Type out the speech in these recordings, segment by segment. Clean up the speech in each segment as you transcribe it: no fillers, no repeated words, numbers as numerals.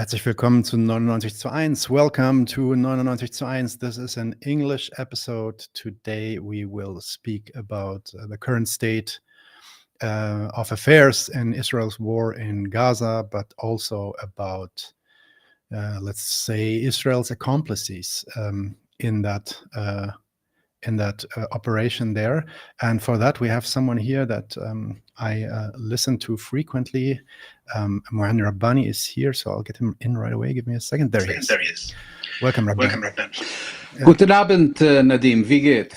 Herzlich willkommen zu 99 zu 1. Welcome to 99 zu 1. This is an English episode. Today we will speak about the current state of affairs in Israel's war in Gaza, but also about, let's say, Israel's accomplices in that operation there. And for that, we have someone here that I listen to frequently. Mouin Rabbani is here, so I'll get him in right away. Give me a second. There he is. Welcome, Rabbani. Guten Abend, Nadim. Wie geht's?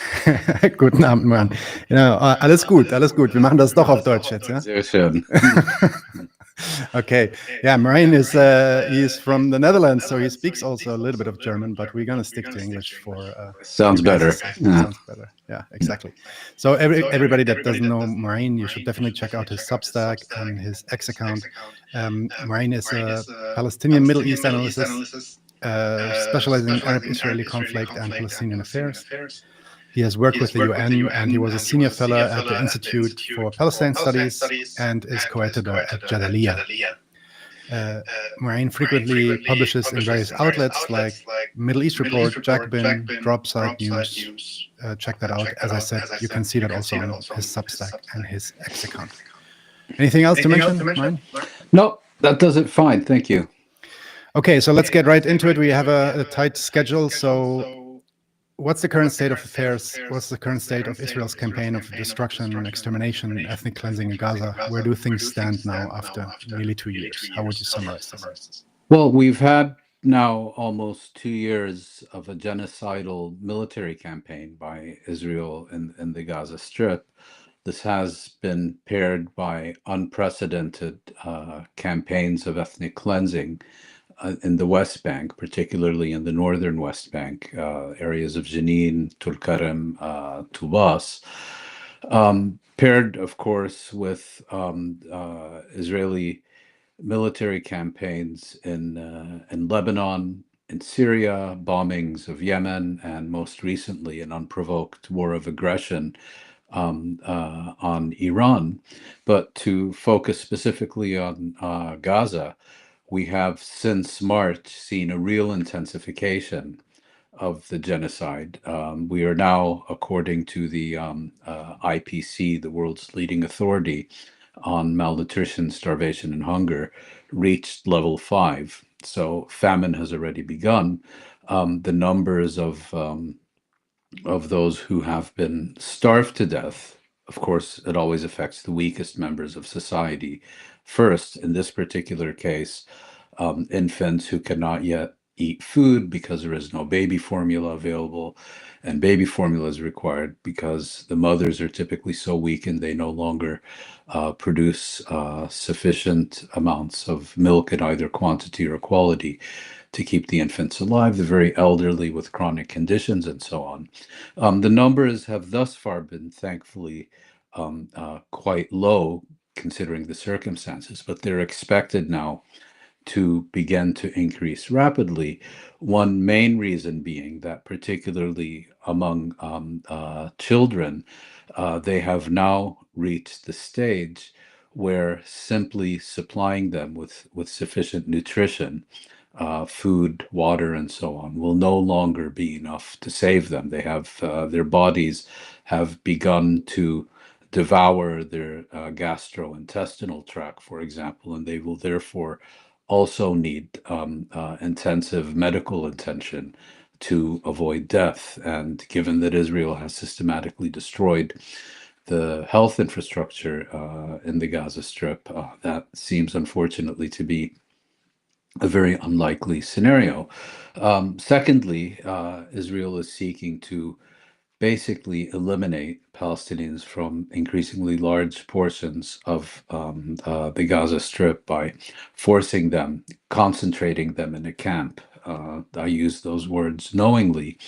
Guten Abend, Mouin. Genau, alles gut, alles gut. Wir machen das doch auf Deutsch jetzt, ja? Sehr schön. Okay, yeah, Mouin is he's from the Netherlands, so he speaks also a little bit of German, but we're gonna stick to English for sounds better. Yeah. Sounds better. Yeah, exactly. So everybody that doesn't know Mouin, you should definitely check out his Substack and his X account. Mouin is a Palestinian Middle East analyst, specializing in Arab-Israeli conflict and Palestinian affairs. He has worked with the UN, and he was a senior fellow at the Institute for Palestine Studies and is co-editor at Jadaliyya. Mouin frequently publishes in various outlets like Middle East Report, Jacobin, Dropside News. Check that out. As I said, you can see that also on his Substack and his X account. Anything else to mention, Mouin? No, that does it fine. Thank you. Okay, so let's get right into it. We have a tight schedule, so what's the current state of affairs? What's the current state of Israel's campaign of destruction and extermination and ethnic cleansing in Gaza? Where do things stand now after nearly 2 years? How would you summarize this? Well, we've had now almost 2 years of a genocidal military campaign by Israel in the Gaza Strip. This has been paired by unprecedented campaigns of ethnic cleansing in the West Bank, particularly in the northern West Bank, areas of Jenin, Tulkarem, Tubas, paired, of course, with Israeli military campaigns in Lebanon, in Syria, bombings of Yemen, and most recently an unprovoked war of aggression on Iran. But to focus specifically on Gaza, we have since March seen a real intensification of the genocide. We are now, according to the IPC, the world's leading authority on malnutrition, starvation, and hunger, reached level 5. So famine has already begun. The numbers of those who have been starved to death, of course, it always affects the weakest members of society first. In this particular case, infants who cannot yet eat food because there is no baby formula available, and baby formula is required because the mothers are typically so weakened they no longer produce sufficient amounts of milk in either quantity or quality to keep the infants alive, the very elderly with chronic conditions, and so on. The numbers have thus far been, thankfully, quite low considering the circumstances, but they're expected now to begin to increase rapidly. One main reason being that, particularly among children, they have now reached the stage where simply supplying them with sufficient nutrition, food, water, and so on, will no longer be enough to save them. They have their bodies have begun to devour their gastrointestinal tract, for example, and they will therefore also need intensive medical attention to avoid death. And given that Israel has systematically destroyed the health infrastructure in the Gaza Strip, that seems unfortunately to be a very unlikely scenario. Secondly, Israel is seeking to basically eliminate Palestinians from increasingly large portions of the Gaza Strip by forcing them, concentrating them in a camp. I use those words knowingly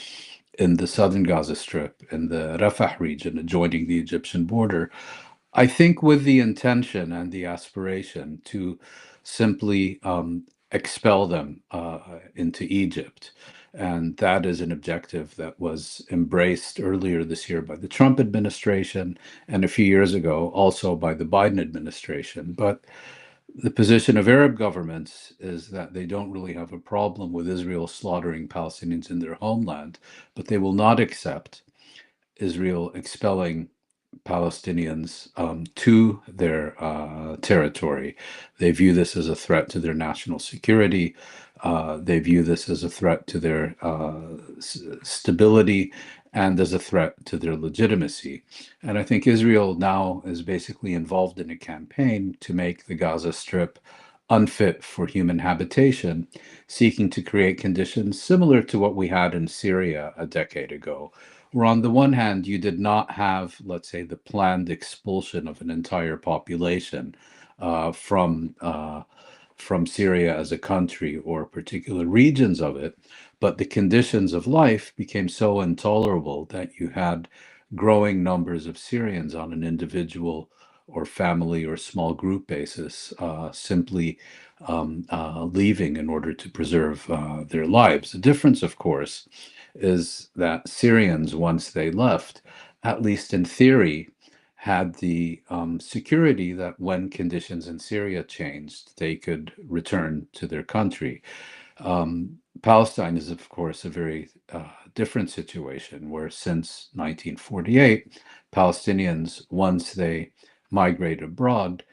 in the southern Gaza Strip, in the Rafah region adjoining the Egyptian border, I think with the intention and the aspiration to simply expel them into Egypt. And that is an objective that was embraced earlier this year by the Trump administration and a few years ago also by the Biden administration. But The position of Arab governments is that they don't really have a problem with Israel slaughtering Palestinians in their homeland, but they will not accept Israel expelling Palestinians to their territory. They view this as a threat to their national security. They view this as a threat to their stability and as a threat to their legitimacy. And I think Israel now is basically involved in a campaign to make the Gaza Strip unfit for human habitation, seeking to create conditions similar to what we had in Syria a decade ago, where on the one hand, you did not have, let's say, the planned expulsion of an entire population from Syria as a country or particular regions of it, but the conditions of life became so intolerable that you had growing numbers of Syrians on an individual or family or small group basis simply leaving in order to preserve their lives. The difference, of course, is that Syrians, once they left, at least in theory, had the security that when conditions in Syria changed, they could return to their country. Palestine is, of course, a very different situation where since 1948, Palestinians, once they migrate abroad,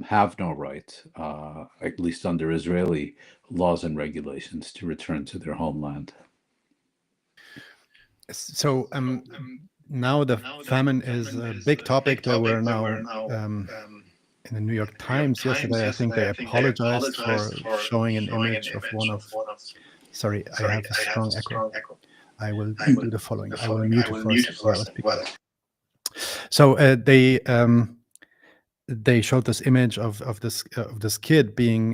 have no right, at least under Israeli laws and regulations, to return to their homeland. So now the famine is a big topic. There were now in the New York Times yesterday, I think they apologized for showing an image of one of. Sorry, I have a strong echo. I will do the following. I will mute it for a second while I speak. So they showed this image of this kid being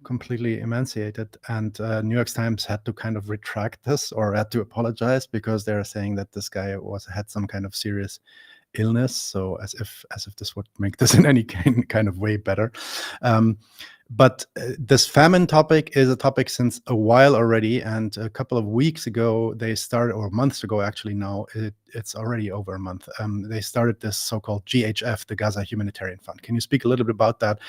completely emaciated, and New York Times had to kind of retract this or had to apologize because they're saying that this guy had some kind of serious illness. So as if this would make this in any kind of way better. But this famine topic is a topic since a while already, and a couple of weeks ago they started, or months ago actually now, it's already over a month, they started this so-called GHF, the Gaza Humanitarian Fund. Can you speak a little bit about that?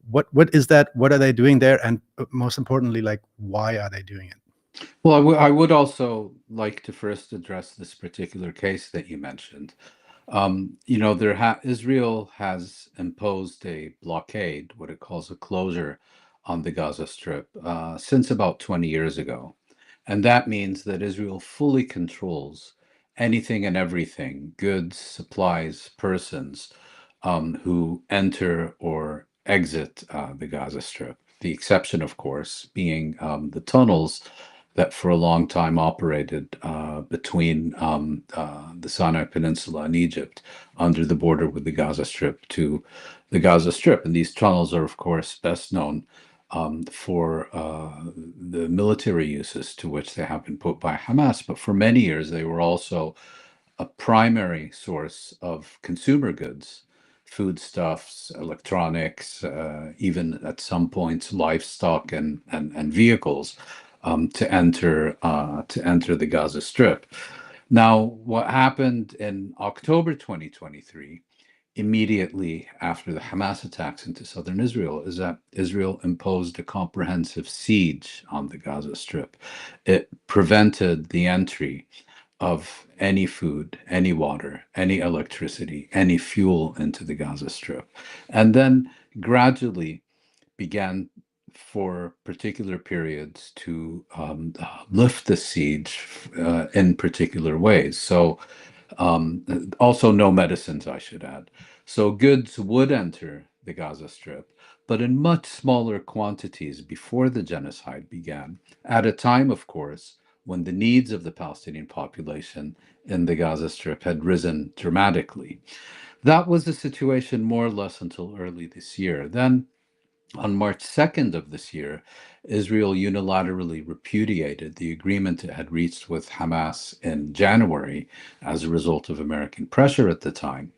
What is that? What are they doing there? And most importantly, like, why are they doing it? Well, I would also like to first address this particular case that you mentioned. Israel has imposed a blockade, what it calls a closure, on the Gaza Strip since about 20 years ago. And that means that Israel fully controls anything and everything, goods, supplies, persons, who enter or exit the Gaza Strip. The exception, of course, being the tunnels that for a long time operated between the Sinai Peninsula and Egypt under the border with the Gaza Strip to the Gaza Strip. And these tunnels are, of course, best known for the military uses to which they have been put by Hamas. But for many years, they were also a primary source of consumer goods, foodstuffs, electronics, even at some points livestock and vehicles to enter the Gaza Strip. Now, what happened in October 2023, immediately after the Hamas attacks into southern Israel, is that Israel imposed a comprehensive siege on the Gaza Strip. It prevented the entry of any food, any water, any electricity, any fuel into the Gaza Strip, and then gradually began for particular periods to lift the siege in particular ways. So also no medicines, I should add. So goods would enter the Gaza Strip, but in much smaller quantities before the genocide began, at a time, of course, when the needs of the Palestinian population in the Gaza Strip had risen dramatically. That was the situation more or less until early this year. Then, on March 2nd of this year, Israel unilaterally repudiated the agreement it had reached with Hamas in January as a result of American pressure at the time,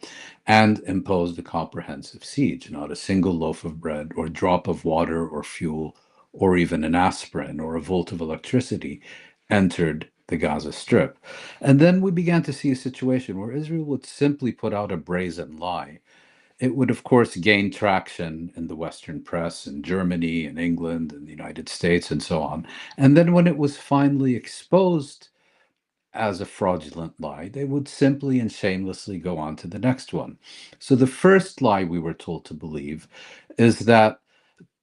and imposed a comprehensive siege. Not a single loaf of bread or drop of water or fuel or even an aspirin or a volt of electricity entered the Gaza Strip. And then we began to see a situation where Israel would simply put out a brazen lie. it would, of course, gain traction in the Western press in Germany and England and the United States and so on. And then when it was finally exposed as a fraudulent lie, they would simply and shamelessly go on to the next one. So the first lie we were told to believe is that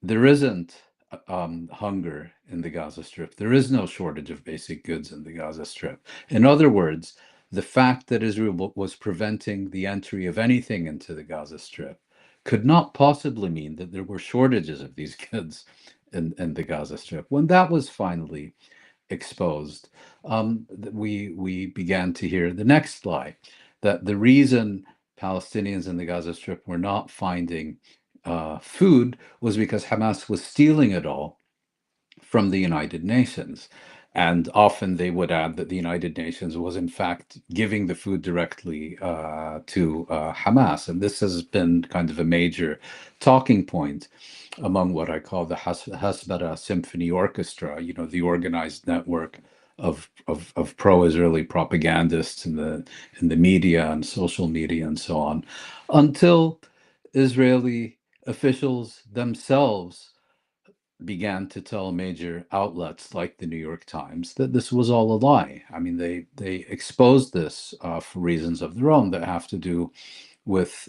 there isn't hunger in the Gaza Strip. There is no shortage of basic goods in the Gaza Strip. In other words, the fact that Israel was preventing the entry of anything into the Gaza Strip could not possibly mean that there were shortages of these goods in the Gaza Strip. When that was finally exposed, we began to hear the next lie, that the reason Palestinians in the Gaza Strip were not finding food was because Hamas was stealing it all from the United Nations. And often they would add that the United Nations was in fact giving the food directly to Hamas. And this has been kind of a major talking point among what I call the Hasbara Symphony Orchestra, the organized network of pro-Israeli propagandists in the media and social media and so on, until Israeli officials themselves began to tell major outlets like the New York Times that this was all a lie. I mean, they exposed this for reasons of their own that have to do with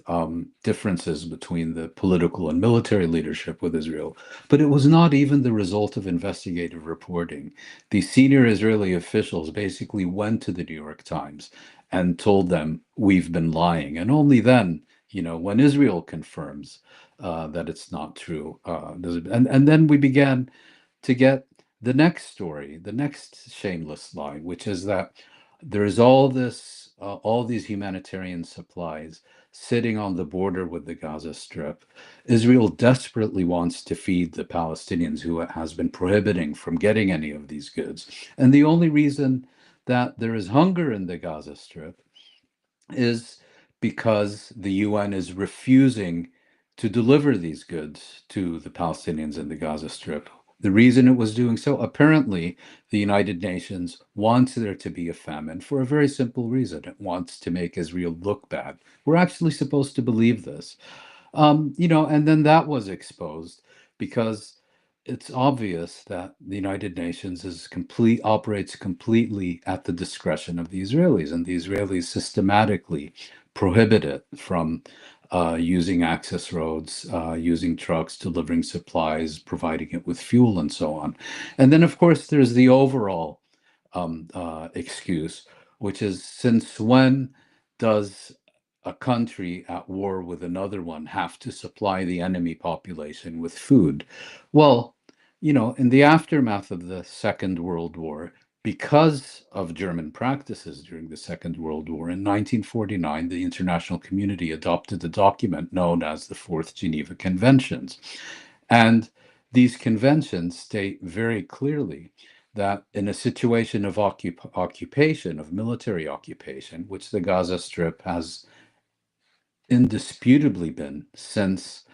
differences between the political and military leadership with Israel. But it was not even the result of investigative reporting. The senior Israeli officials basically went to the New York Times and told them, we've been lying. And only then, when Israel confirms that it's not true, and then we began to get the next story, the next shameless lie, which is that there is all these humanitarian supplies sitting on the border with the Gaza Strip. Israel desperately wants to feed the Palestinians, who it has been prohibiting from getting any of these goods. And the only reason that there is hunger in the Gaza Strip is because the UN is refusing to deliver these goods to the Palestinians in the Gaza Strip. The reason it was doing so, apparently, the United Nations wants there to be a famine for a very simple reason. It wants to make Israel look bad. We're actually supposed to believe this. And then that was exposed because it's obvious that the United Nations operates completely at the discretion of the Israelis, and the Israelis systematically prohibit it from using access roads, using trucks, delivering supplies, providing it with fuel, and so on. And then, of course, there's the overall excuse, which is, since when does a country at war with another one have to supply the enemy population with food? Well, in the aftermath of the Second World War, because of German practices during the Second World War, in 1949, the international community adopted a document known as the Fourth Geneva Conventions. And these conventions state very clearly that in a situation of occupation, of military occupation, which the Gaza Strip has indisputably been since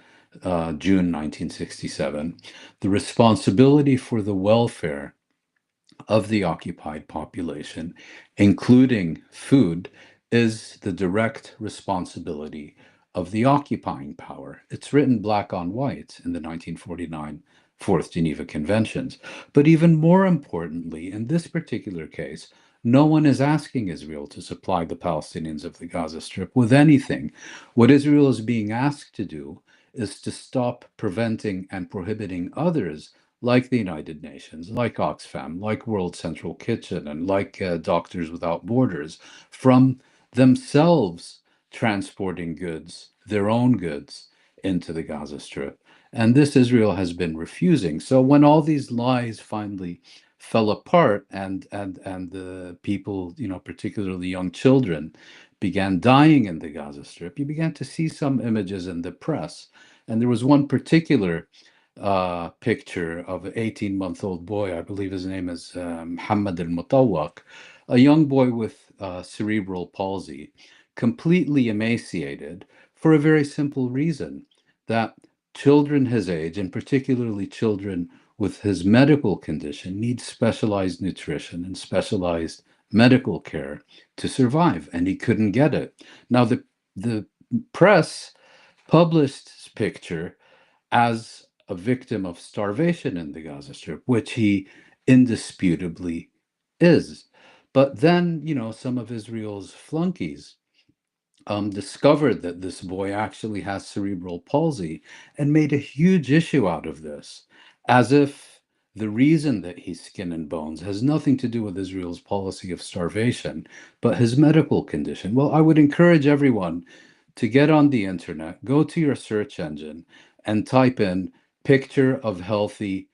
June 1967, the responsibility for the welfare of the occupied population, including food, is the direct responsibility of the occupying power. It's written black on white in the 1949 Fourth Geneva Conventions. But even more importantly, in this particular case, no one is asking Israel to supply the Palestinians of the Gaza Strip with anything. What Israel is being asked to do is to stop preventing and prohibiting others, like the United Nations, like Oxfam, like World Central Kitchen, and like Doctors Without Borders, from themselves transporting goods, their own goods, into the Gaza Strip. And this Israel has been refusing. So when all these lies finally fell apart, and the people, particularly young children, began dying in the Gaza Strip, you began to see some images in the press. And there was one particular picture of an 18-month-old boy. I believe his name is Muhammad al-Mutawwaq, a young boy with cerebral palsy, completely emaciated, for a very simple reason, that children his age, and particularly children with his medical condition, need specialized nutrition and specialized medical care to survive, and he couldn't get it. Now, the press published his picture as a victim of starvation in the Gaza Strip, which he indisputably is. But then, some of Israel's flunkies discovered that this boy actually has cerebral palsy and made a huge issue out of this, as if the reason that he's skin and bones has nothing to do with Israel's policy of starvation, but his medical condition. Well, I would encourage everyone to get on the internet, go to your search engine, and type in picture of healthy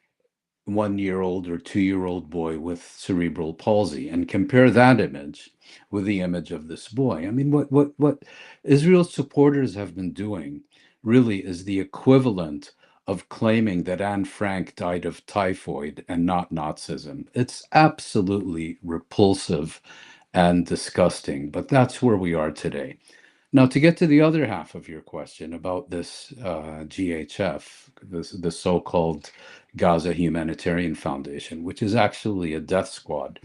1-year-old or 2-year-old boy with cerebral palsy and compare that image with the image of this boy. I mean, what Israel's supporters have been doing really is the equivalent of claiming that Anne Frank died of typhoid and not Nazism. It's absolutely repulsive and disgusting, but that's where we are today. Now, to get to the other half of your question about this GHF, the so-called Gaza Humanitarian Foundation, which is actually a death squad.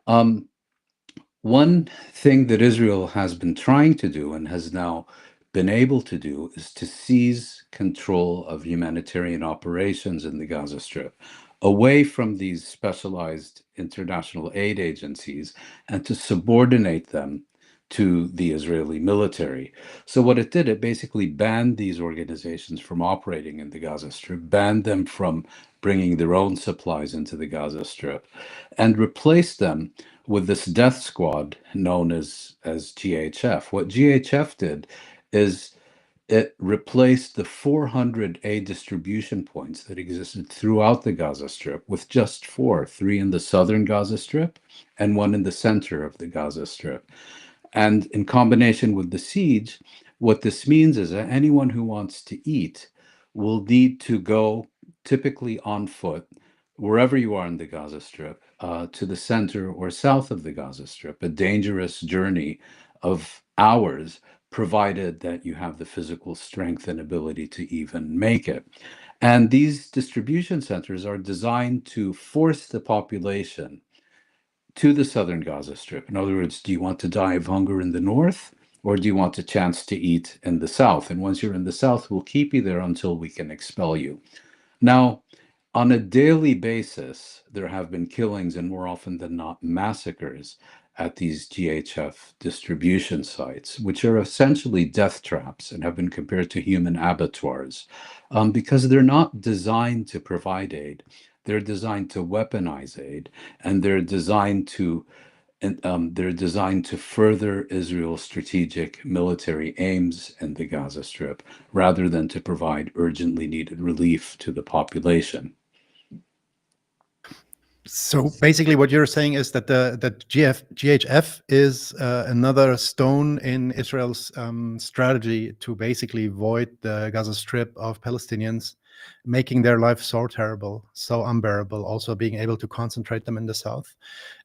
One thing that Israel has been trying to do and has now been able to do is to seize control of humanitarian operations in the Gaza Strip away from these specialized international aid agencies and to subordinate them to the Israeli military. So what it did, it basically banned these organizations from operating in the Gaza Strip, banned them from bringing their own supplies into the Gaza Strip, and replaced them with this death squad known as GHF. What GHF did is it replaced the 400 aid distribution points that existed throughout the Gaza Strip with just three in the southern Gaza Strip and one in the center of the Gaza Strip. And in combination with the siege, what this means is that anyone who wants to eat will need to go, typically on foot, wherever you are in the Gaza Strip, to the center or south of the Gaza Strip, a dangerous journey of hours, provided that you have the physical strength and ability to even make it. And these distribution centers are designed to force the population to the southern Gaza Strip. In other words, do you want to die of hunger in the north, or do you want a chance to eat in the south? And once you're in the south, we'll keep you there until we can expel you. Now, on a daily basis, there have been killings and more often than not massacres at these GHF distribution sites, which are essentially death traps and have been compared to human abattoirs because they're not designed to provide aid. They're designed to weaponize aid, and they're designed to further Israel's strategic military aims in the Gaza Strip, rather than to provide urgently needed relief to the population. So basically, what you're saying is that GHF is another stone in Israel's strategy to basically void the Gaza Strip of Palestinians, making their life so terrible, so unbearable, also being able to concentrate them in the south,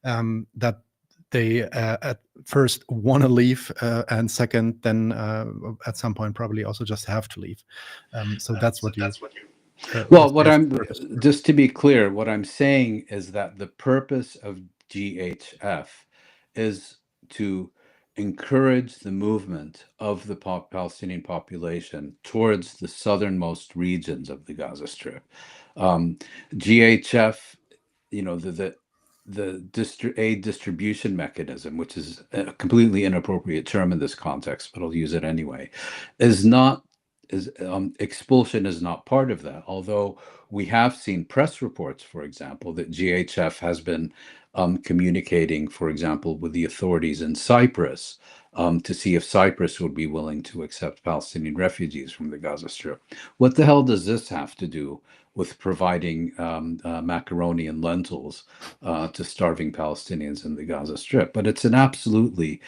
that they at first want to leave, and second, then at some point probably also just have to leave. So that's what you. Well, just to be clear, what I'm saying is that the purpose of GHF is to encourage the movement of the Palestinian population towards the southernmost regions of the Gaza Strip. GHF, the aid distribution mechanism, which is a completely inappropriate term in this context, but I'll use it anyway, expulsion is not part of that. Although we have seen press reports, for example, that GHF has been communicating, for example, with the authorities in Cyprus to see if Cyprus would be willing to accept Palestinian refugees from the Gaza Strip. What the hell does this have to do with providing macaroni and lentils to starving Palestinians in the Gaza Strip? But it's an absolutely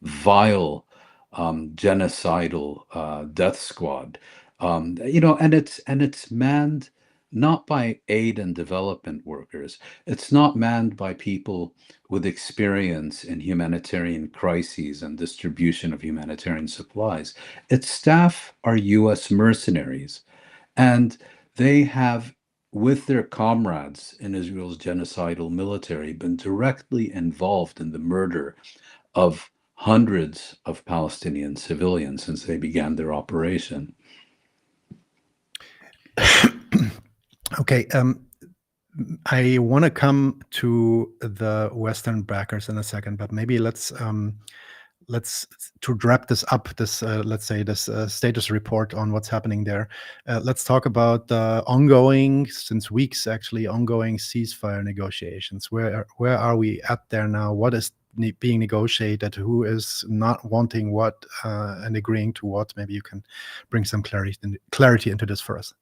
vile, genocidal death squad, and it's manned not by aid and development workers. It's not manned by people with experience in humanitarian crises and distribution of humanitarian supplies. Its staff are U.S. mercenaries, and they have, with their comrades in Israel's genocidal military, been directly involved in the murder of hundreds of Palestinian civilians since they began their operation. Okay, I want to come to the Western backers in a second, but maybe let's to wrap this up, this let's say this status report on what's happening there. Let's talk about the ongoing, since weeks actually, ongoing ceasefire negotiations. Where are we at there now? What is being negotiated? Who is not wanting what and agreeing to what? Maybe you can bring some clarity into this for us.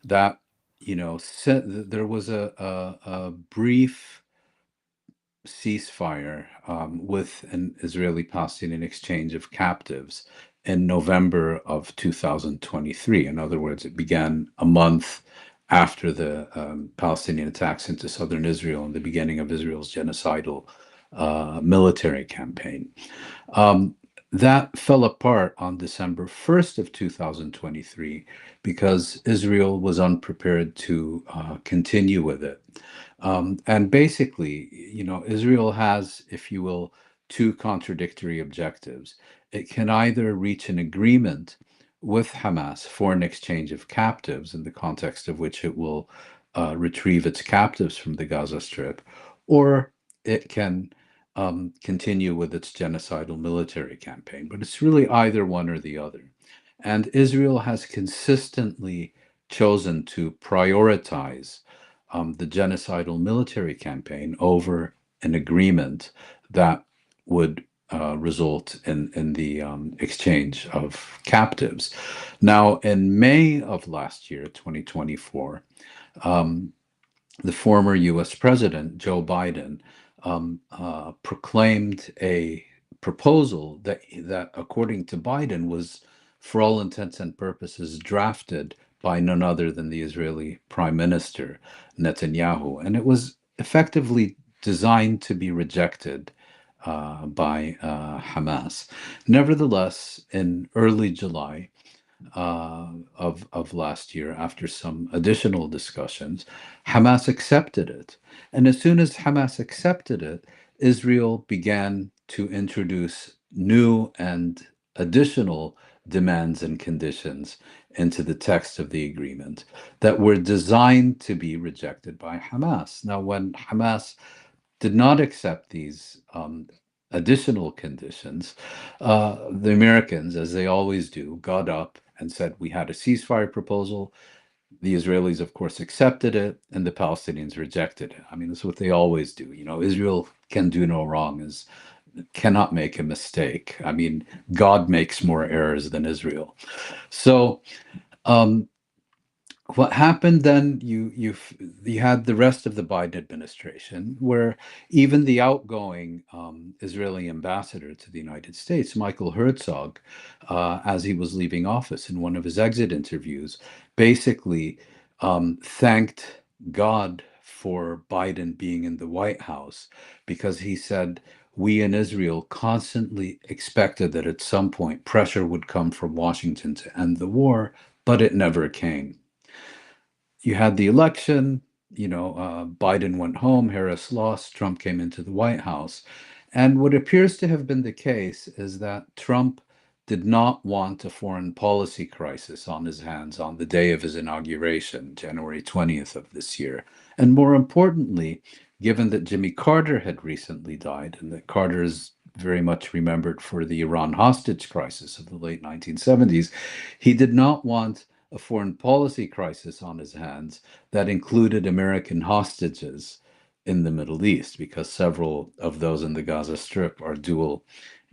That, there was a brief ceasefire with an Israeli-Palestinian exchange of captives in November of 2023. In other words, it began a month after the Palestinian attacks into southern Israel and the beginning of Israel's genocidal military campaign. That fell apart on December 1st of 2023 because Israel was unprepared to continue with it. And basically, Israel has, if you will, two contradictory objectives. It can either reach an agreement with Hamas for an exchange of captives, in the context of which it will retrieve its captives from the Gaza Strip, or it can continue with its genocidal military campaign. But it's really either one or the other. And Israel has consistently chosen to prioritize the genocidal military campaign over an agreement that would result in the exchange of captives. Now, in May of last year, 2024, the former US President, Joe Biden, proclaimed a proposal that, according to Biden, was, for all intents and purposes, drafted by none other than the Israeli Prime Minister, Netanyahu. And it was effectively designed to be rejected by Hamas. Nevertheless, in early July, of last year, after some additional discussions, Hamas accepted it. And as soon as Hamas accepted it, Israel began to introduce new and additional demands and conditions into the text of the agreement that were designed to be rejected by Hamas. Now, when Hamas did not accept these additional conditions, the Americans, as they always do, got up and said, we had a ceasefire proposal. The Israelis, of course, accepted it, and the Palestinians rejected it. I mean, that's what they always do. Israel can do no wrong, cannot make a mistake. I mean, God makes more errors than Israel. So, what happened then, you had the rest of the Biden administration, where even the outgoing Israeli ambassador to the United States, Michael Herzog, as he was leaving office, in one of his exit interviews, basically thanked God for Biden being in the White House, because he said, we in Israel constantly expected that at some point pressure would come from Washington to end the war, but it never came. You had the election, Biden went home, Harris lost, Trump came into the White House. And what appears to have been the case is that Trump did not want a foreign policy crisis on his hands on the day of his inauguration, January 20th of this year. And more importantly, given that Jimmy Carter had recently died, and that Carter is very much remembered for the Iran hostage crisis of the late 1970s, he did not want a foreign policy crisis on his hands that included American hostages in the Middle East, because several of those in the Gaza Strip are dual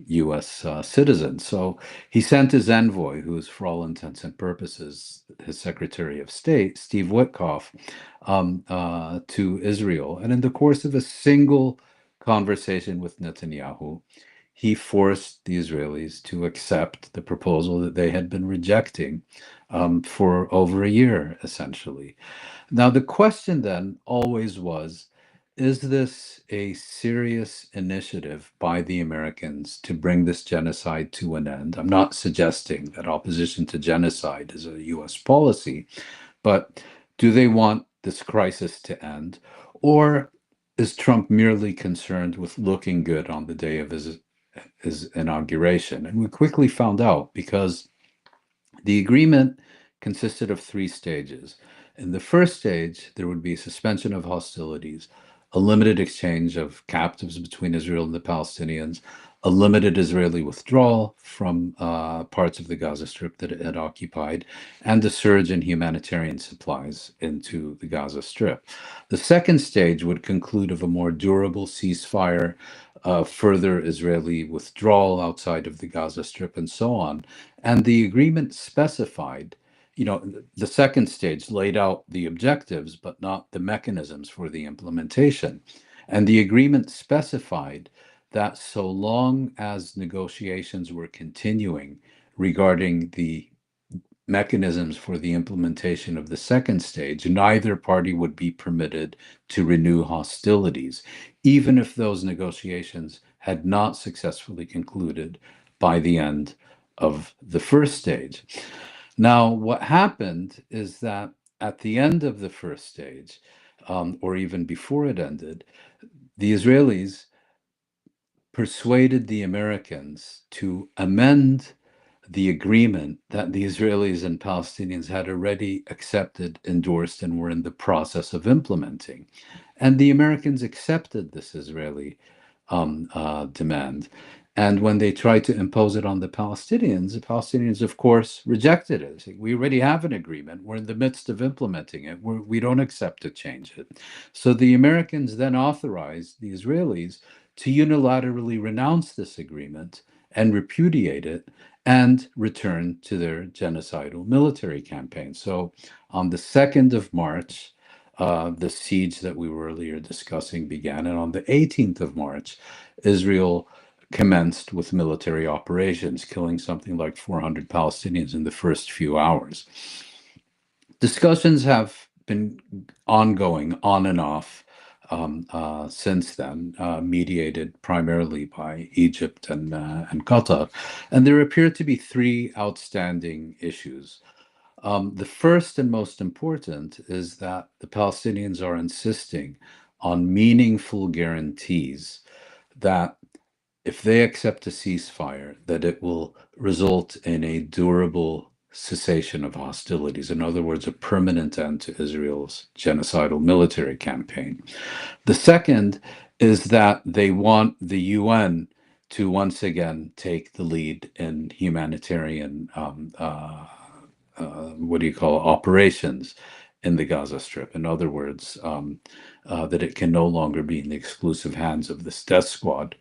U.S. Citizens. So he sent his envoy, who is, for all intents and purposes, his Secretary of State, Steve Witkoff, to Israel. And in the course of a single conversation with Netanyahu, he forced the Israelis to accept the proposal that they had been rejecting for over a year, essentially. Now, the question then always was, is this a serious initiative by the Americans to bring this genocide to an end? I'm not suggesting that opposition to genocide is a US policy, but do they want this crisis to end? Or is Trump merely concerned with looking good on the day of his his inauguration. And we quickly found out because the agreement consisted of 3 stages. In the first stage, there would be suspension of hostilities, a limited exchange of captives between Israel and the Palestinians, a limited Israeli withdrawal from parts of the Gaza Strip that it had occupied, and a surge in humanitarian supplies into the Gaza Strip. The second stage would conclude of a more durable ceasefire, further Israeli withdrawal outside of the Gaza Strip, and so on. And the agreement specified, the second stage laid out the objectives, but not the mechanisms for the implementation. And the agreement specified that so long as negotiations were continuing regarding the mechanisms for the implementation of the second stage, neither party would be permitted to renew hostilities, even if those negotiations had not successfully concluded by the end of the first stage. Now, what happened is that at the end of the first stage, or even before it ended, the Israelis persuaded the Americans to amend the agreement that the Israelis and Palestinians had already accepted, endorsed, and were in the process of implementing. And the Americans accepted this Israeli demand. And when they tried to impose it on the Palestinians, of course, rejected it. Saying, we already have an agreement. We're in the midst of implementing it. We don't accept to change it. So the Americans then authorized the Israelis to unilaterally renounce this agreement and repudiate it and return to their genocidal military campaign. So on the 2nd of March, the siege that we were earlier discussing began. And on the 18th of March, Israel commenced with military operations, killing something like 400 Palestinians in the first few hours. Discussions have been ongoing on and off since then, mediated primarily by Egypt and Qatar. And there appear to be 3 outstanding issues. The first and most important is that the Palestinians are insisting on meaningful guarantees that if they accept a ceasefire, that it will result in a durable cessation of hostilities. In other words, a permanent end to Israel's genocidal military campaign. The second is that they want the UN to once again take the lead in humanitarian operations in the Gaza Strip. In other words, that it can no longer be in the exclusive hands of this death squad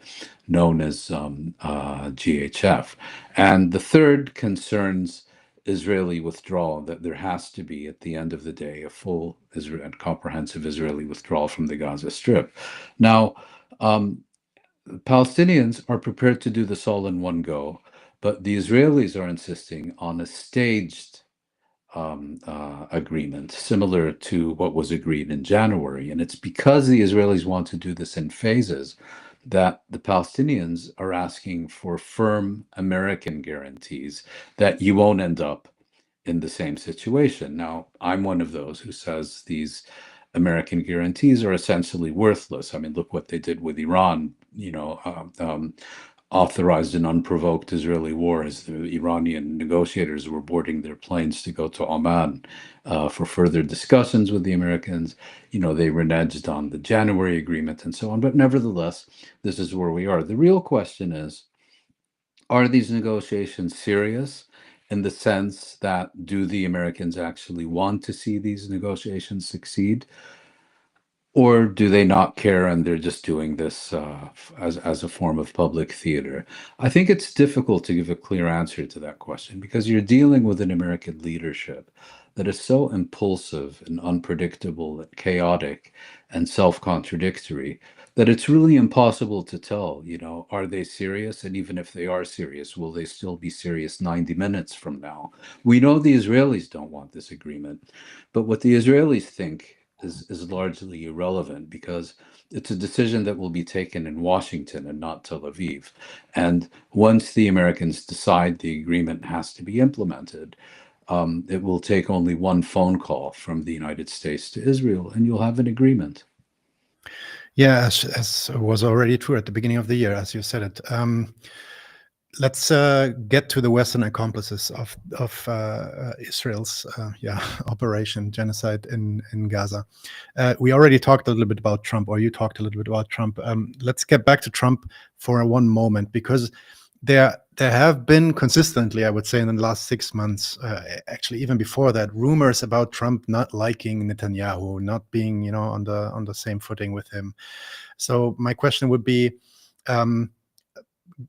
known as GHF. And the third concerns Israeli withdrawal, that there has to be, at the end of the day, a full and comprehensive Israeli withdrawal from the Gaza Strip. Now, Palestinians are prepared to do this all in one go, but the Israelis are insisting on a staged agreement, similar to what was agreed in January. And it's because the Israelis want to do this in phases that the Palestinians are asking for firm American guarantees that you won't end up in the same situation. Now, I'm one of those who says these American guarantees are essentially worthless. I mean, look what they did with Iran, authorized an unprovoked Israeli war as the Iranian negotiators were boarding their planes to go to Oman for further discussions with the Americans. They reneged on the January agreement and so on. But nevertheless, this is where we are. The real question is, are these negotiations serious in the sense that do the Americans actually want to see these negotiations succeed? Or do they not care and they're just doing this as a form of public theater? I think it's difficult to give a clear answer to that question because you're dealing with an American leadership that is so impulsive and unpredictable and chaotic and self-contradictory that it's really impossible to tell, are they serious? And even if they are serious, will they still be serious 90 minutes from now? We know the Israelis don't want this agreement, but what the Israelis think is largely irrelevant because it's a decision that will be taken in Washington and not Tel Aviv. And once the Americans decide the agreement has to be implemented, it will take only one phone call from the United States to Israel, and you'll have an agreement. Yeah, as was already true at the beginning of the year, as you said it. Let's get to the Western accomplices of Israel's operation genocide in Gaza. We already talked a little bit about Trump, or you talked a little bit about Trump. Let's get back to Trump for one moment, because there have been consistently, I would say, in the last 6 months, actually even before that, rumors about Trump not liking Netanyahu, not being on the same footing with him. So my question would be,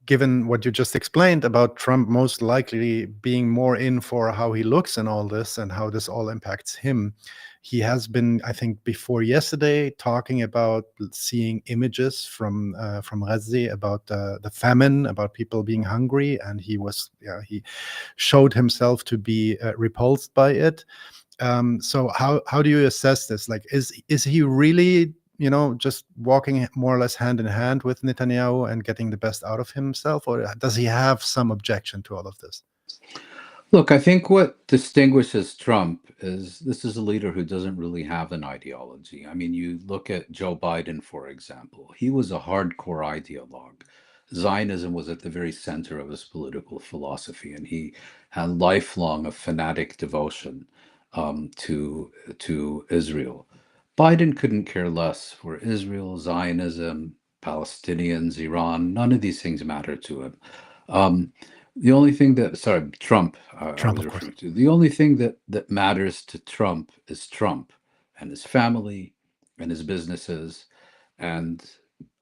given what you just explained about Trump most likely being more in for how he looks and all this and how this all impacts him, he has been, I think, before yesterday talking about seeing images from Gaza about the famine, about people being hungry, and he showed himself to be repulsed by it. So how do you assess this? Like, is he really just walking more or less hand in hand with Netanyahu and getting the best out of himself, or does he have some objection to all of this? Look, I think what distinguishes Trump is this is a leader who doesn't really have an ideology. I mean, you look at Joe Biden, for example, he was a hardcore ideologue. Zionism was at the very center of his political philosophy, and he had lifelong a fanatic devotion to Israel. Biden couldn't care less for Israel, Zionism, Palestinians, Iran. None of these things matter to him. Um, the only thing that, sorry, Trump, I Trump, was of course. referring to. The only thing that matters to Trump is Trump and his family and his businesses and,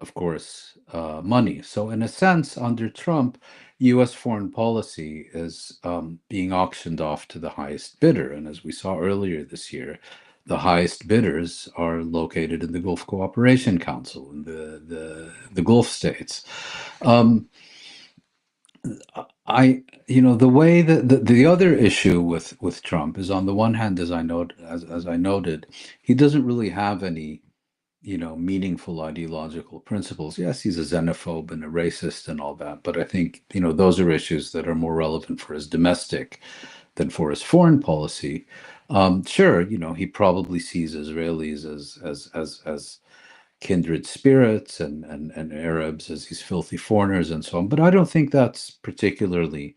of course, money. So, in a sense, under Trump, U.S. foreign policy is being auctioned off to the highest bidder. And as we saw earlier this year, the highest bidders are located in the Gulf Cooperation Council in the Gulf states. The way that the other issue with Trump is, on the one hand, as I noted, he doesn't really have any meaningful ideological principles. Yes, he's a xenophobe and a racist and all that, but I think those are issues that are more relevant for his domestic than for his foreign policy. Sure, he probably sees Israelis as kindred spirits and Arabs as these filthy foreigners and so on. But I don't think that's particularly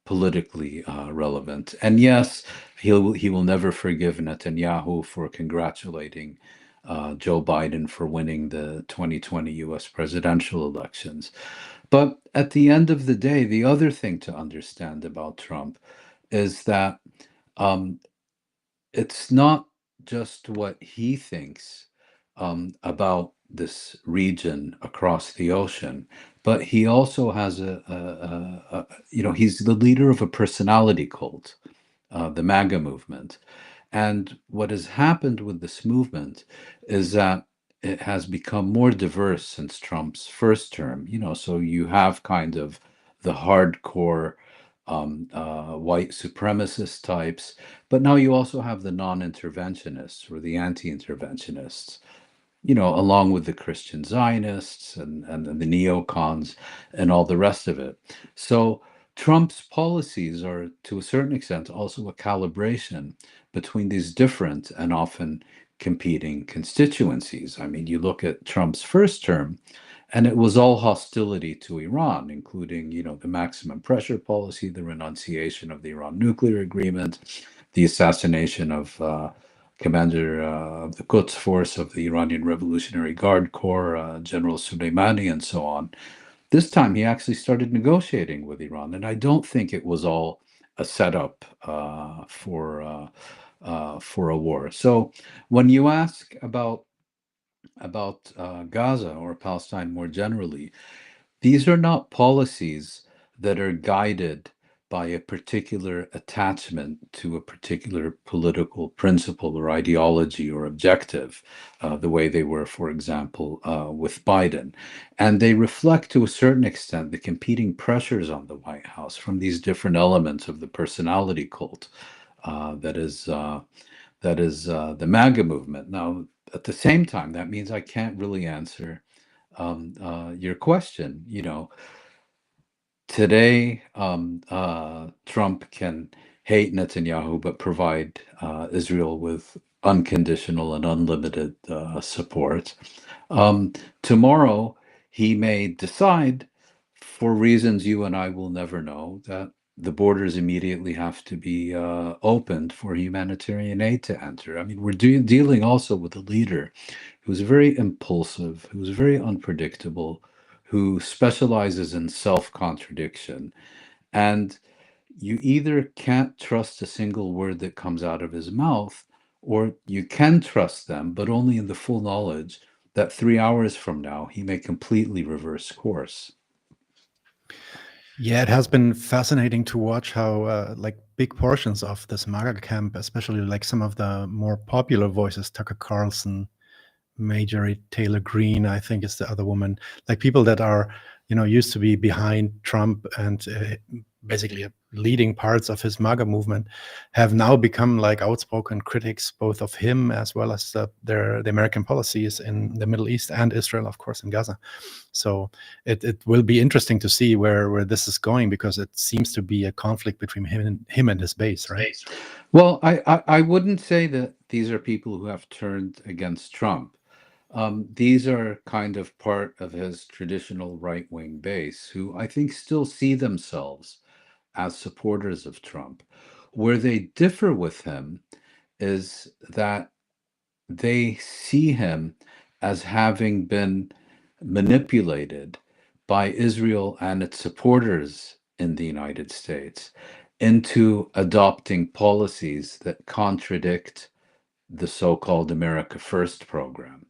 politically relevant. And yes, he will never forgive Netanyahu for congratulating Joe Biden for winning the 2020 U.S. presidential elections. But at the end of the day, the other thing to understand about Trump is that um, it's not just what he thinks about this region across the ocean, but he also has he's the leader of a personality cult, the MAGA movement. And what has happened with this movement is that it has become more diverse since Trump's first term. So you have kind of the hardcore white supremacist types, but now you also have the non-interventionists or the anti-interventionists, along with the Christian Zionists and the neocons and all the rest of it. So Trump's policies are, to a certain extent, also a calibration between these different and often competing constituencies. I mean, you look at Trump's first term, and it was all hostility to Iran, including, the maximum pressure policy, the renunciation of the Iran nuclear agreement, the assassination of commander of the Quds Force of the Iranian Revolutionary Guard Corps, General Soleimani, and so on. This time, he actually started negotiating with Iran, and I don't think it was all a setup for a war. So, when you ask about Gaza or Palestine more generally, these are not policies that are guided by a particular attachment to a particular political principle or ideology or objective, the way they were, for example, with Biden. And they reflect, to a certain extent, the competing pressures on the White House from these different elements of the personality cult that is the MAGA movement. Now, at the same time, that means I can't really answer your question. Today, Trump can hate Netanyahu, but provide Israel with unconditional and unlimited support. Tomorrow, he may decide, for reasons you and I will never know, that the borders immediately have to be opened for humanitarian aid to enter. I mean, we're dealing also with a leader who's very impulsive, who's very unpredictable, who specializes in self-contradiction. And you either can't trust a single word that comes out of his mouth, or you can trust them, but only in the full knowledge that 3 hours from now, he may completely reverse course. Yeah, it has been fascinating to watch how like big portions of this MAGA camp, especially like some of the more popular voices, Tucker Carlson, Marjorie Taylor Greene, I think is the other woman, like people that are, used to be behind Trump and basically leading parts of his MAGA movement, have now become like outspoken critics, both of him as well as the American policies in the Middle East and Israel, of course, in Gaza. So it will be interesting to see where this is going, because it seems to be a conflict between him and his base, right? Well, I wouldn't say that these are people who have turned against Trump. These are kind of part of his traditional right-wing base, who I think still see themselves as supporters of Trump. Where they differ with him is that they see him as having been manipulated by Israel and its supporters in the United States into adopting policies that contradict the so-called America First program.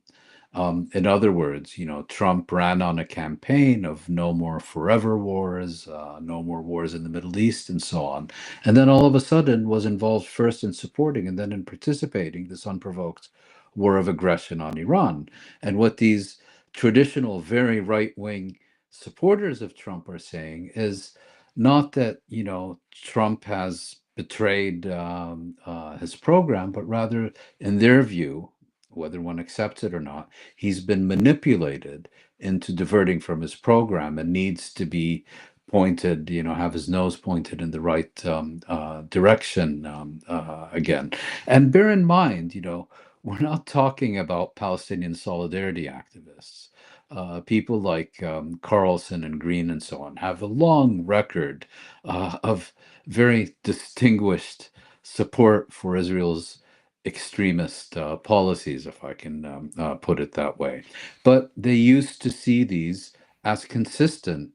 In other words, Trump ran on a campaign of no more forever wars, no more wars in the Middle East, and so on. And then all of a sudden was involved first in supporting and then in participating this unprovoked war of aggression on Iran. And what these traditional, very right-wing supporters of Trump are saying is not that, Trump has betrayed his program, but rather, in their view, whether one accepts it or not, he's been manipulated into diverting from his program and needs to be pointed, have his nose pointed in the right direction again. And bear in mind, we're not talking about Palestinian solidarity activists. People like Carlson and Green and so on have a long record of very distinguished support for Israel's extremist policies, if I can put it that way. But they used to see these as consistent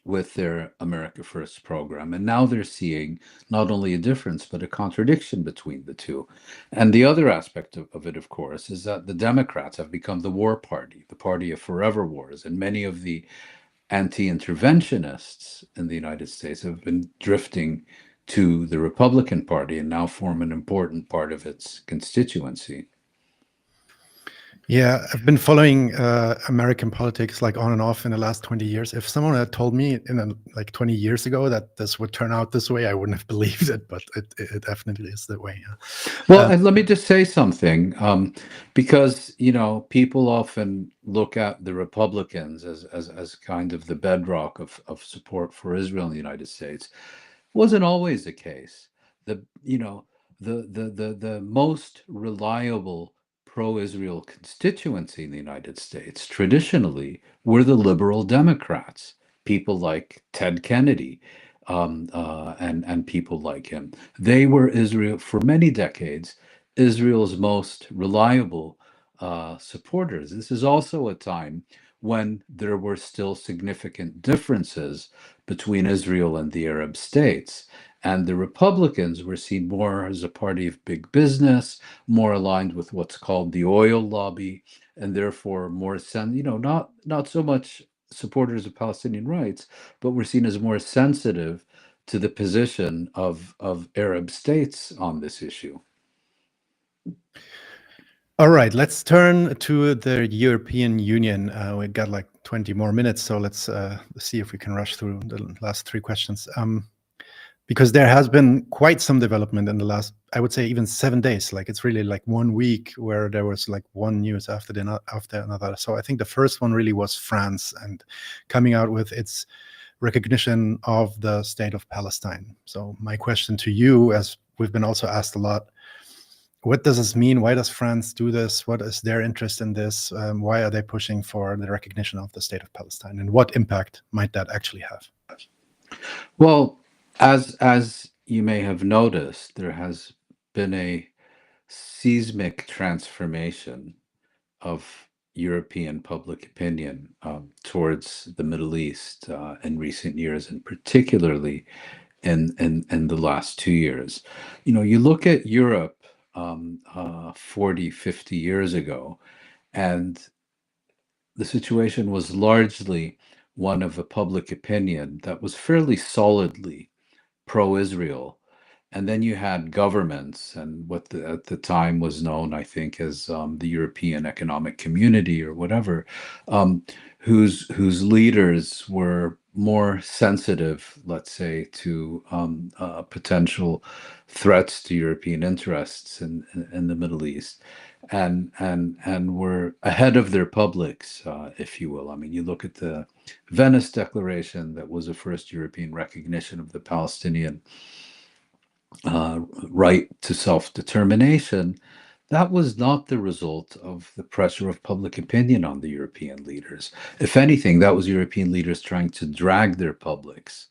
with their America First program. And now they're seeing not only a difference, but a contradiction between the two. And the other aspect of it, of course, is that the Democrats have become the war party, the party of forever wars. And many of the anti-interventionists in the United States have been drifting to the Republican Party and now form an important part of its constituency. Yeah, I've been following American politics like on and off in the last 20 years. If someone had told me like 20 years ago that this would turn out this way, I wouldn't have believed it, but it definitely is that way. Yeah. Well, and let me just say something, because, people often look at the Republicans as kind of the bedrock of support for Israel in the United States. Wasn't always the case. The most reliable pro-Israel constituency in the United States traditionally were the liberal Democrats, people like Ted Kennedy, and people like him. They were Israel for many decades, Israel's most reliable supporters. This is also a time when there were still significant differences between Israel and the Arab states. And the Republicans were seen more as a party of big business, more aligned with what's called the oil lobby, and therefore more, not so much supporters of Palestinian rights, but were seen as more sensitive to the position of Arab states on this issue. All right, let's turn to the European Union. We've got like 20 more minutes, so let's see if we can rush through the last three questions. Because there has been quite some development in the last, I would say, even 7 days. Like it's really like 1 week where there was like one news after another. So I think the first one really was France and coming out with its recognition of the state of Palestine. So my question to you, as we've been also asked a lot, what does this mean? Why does France do this? What is their interest in this? Why are they pushing for the recognition of the state of Palestine? And what impact might that actually have? Well, as you may have noticed, there has been a seismic transformation of European public opinion towards the Middle East in recent years, and particularly in the last 2 years. You look at Europe 40, 50 years ago, and the situation was largely one of a public opinion that was fairly solidly pro-Israel. And then you had governments and what at the time was known, I think, as the European Economic Community or whatever, um, whose leaders were more sensitive, let's say, to potential threats to European interests in the Middle East, and were ahead of their publics, if you will. I mean, you look at the Venice Declaration, that was the first European recognition of the Palestinian right to self-determination. That was not the result of the pressure of public opinion on the European leaders. If anything, that was European leaders trying to drag their publics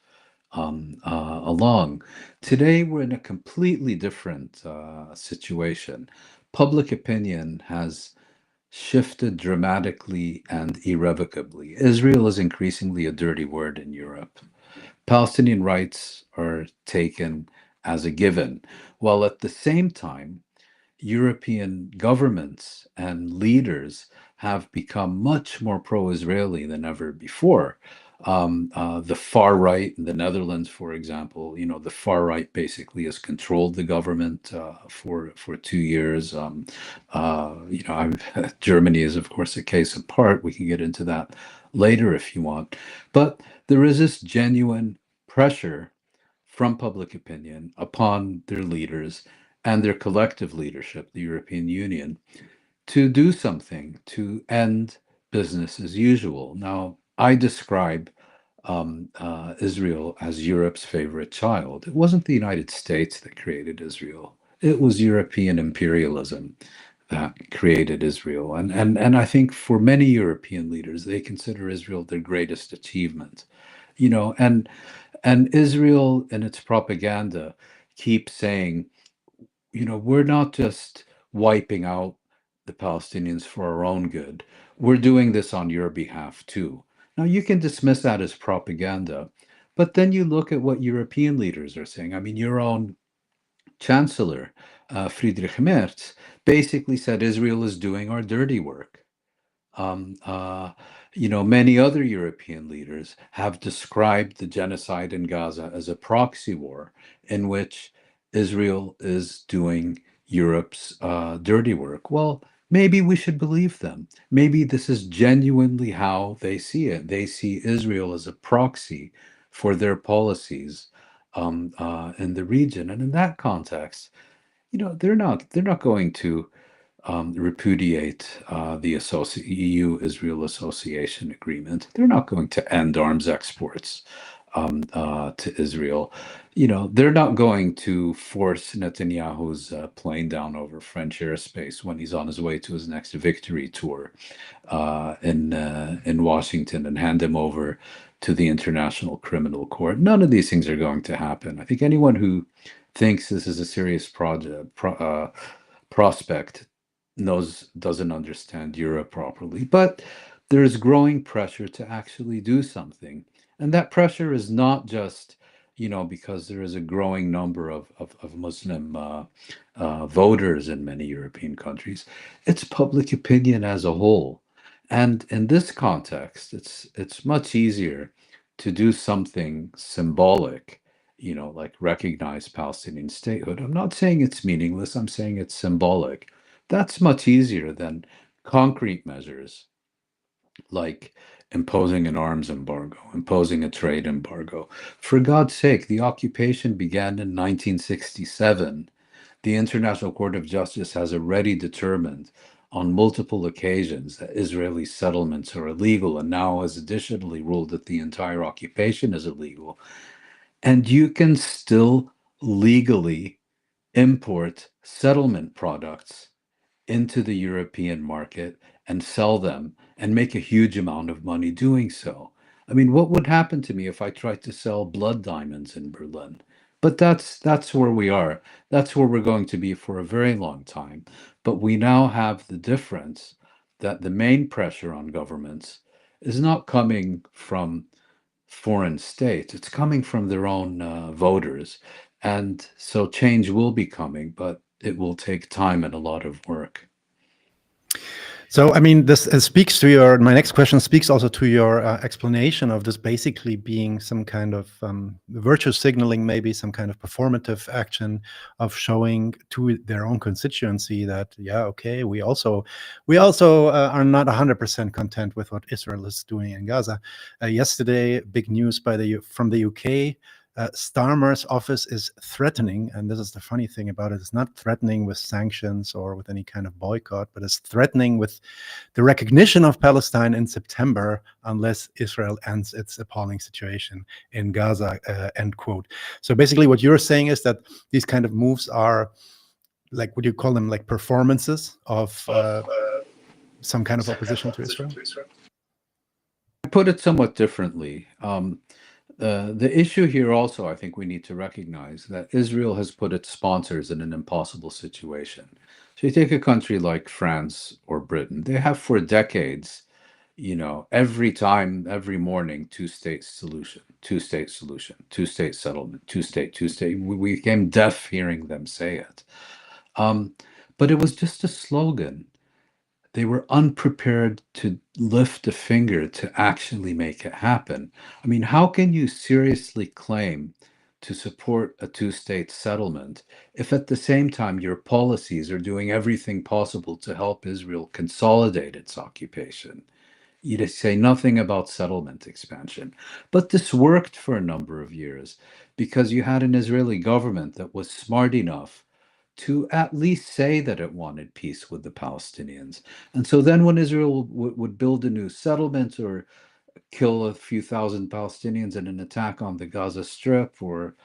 along. Today, we're in a completely different situation. Public opinion has shifted dramatically and irrevocably. Israel is increasingly a dirty word in Europe. Palestinian rights are taken as a given, while at the same time, European governments and leaders have become much more pro-Israeli than ever before. The far right in the Netherlands, for example, the far right basically has controlled the government for 2 years. Germany is, of course, a case apart. We can get into that later if you want. But there is this genuine pressure from public opinion upon their leaders and their collective leadership, the European Union, to do something to end business as usual. Now, I describe Israel as Europe's favorite child. It wasn't the United States that created Israel. It was European imperialism that created Israel. And I think for many European leaders, they consider Israel their greatest achievement. And Israel and its propaganda keep saying, we're not just wiping out the Palestinians for our own good. We're doing this on your behalf too. Now, you can dismiss that as propaganda, but then you look at what European leaders are saying. I mean, your own chancellor, Friedrich Merz, basically said Israel is doing our dirty work. Um, uh, Many other European leaders have described the genocide in Gaza as a proxy war in which Israel is doing Europe's dirty work. Well, maybe we should believe them. Maybe this is genuinely how they see it. They see Israel as a proxy for their policies in the region, and in that context, they're not going to repudiate the EU-Israel Association Agreement. They're not going to end arms exports to Israel. They're not going to force Netanyahu's plane down over French airspace when he's on his way to his next victory tour in Washington and hand him over to the International Criminal Court. None of these things are going to happen. I think anyone who thinks this is a serious prospect doesn't understand Europe properly. But there is growing pressure to actually do something. And that pressure is not just, because there is a growing number of Muslim voters in many European countries. It's public opinion as a whole. And in this context, it's much easier to do something symbolic, like recognize Palestinian statehood. I'm not saying it's meaningless, I'm saying it's symbolic. That's much easier than concrete measures like imposing an arms embargo, imposing a trade embargo. For God's sake, the occupation began in 1967. The International Court of Justice has already determined on multiple occasions that Israeli settlements are illegal, and now has additionally ruled that the entire occupation is illegal. And you can still legally import settlement products into the European market and sell them and make a huge amount of money doing so. I mean, what would happen to me if I tried to sell blood diamonds in Berlin? But that's where we are. That's where we're going to be for a very long time. But we now have the difference that the main pressure on governments is not coming from foreign states, it's coming from their own voters. And so change will be coming, but it will take time and a lot of work. So, I mean, this speaks to my next question speaks also to your explanation of this basically being some kind of virtue signaling, maybe some kind of performative action of showing to their own constituency that, yeah, okay, we also are not 100% content with what Israel is doing in Gaza. Yesterday, big news from the UK. Starmer's office is threatening, and this is the funny thing about it, it's not threatening with sanctions or with any kind of boycott, but it's threatening with the recognition of Palestine in September unless Israel ends its appalling situation in Gaza, end quote. So basically what you're saying is that these kind of moves are, like, would you call them like performances of some kind of opposition to Israel? I put it somewhat differently. The issue here also, I think we need to recognize that Israel has put its sponsors in an impossible situation. So you take a country like France or Britain, they have for decades, every time, every morning, two-state solution, two-state solution, two-state settlement, two-state, two-state. We became deaf hearing them say it. But it was just a slogan. They were unprepared to lift a finger to actually make it happen. I mean, how can you seriously claim to support a two-state settlement if at the same time your policies are doing everything possible to help Israel consolidate its occupation? You just say nothing about settlement expansion. But this worked for a number of years because you had an Israeli government that was smart enough to at least say that it wanted peace with the Palestinians. And so then when Israel would build a new settlement or kill a few thousand Palestinians in an attack on the Gaza Strip or,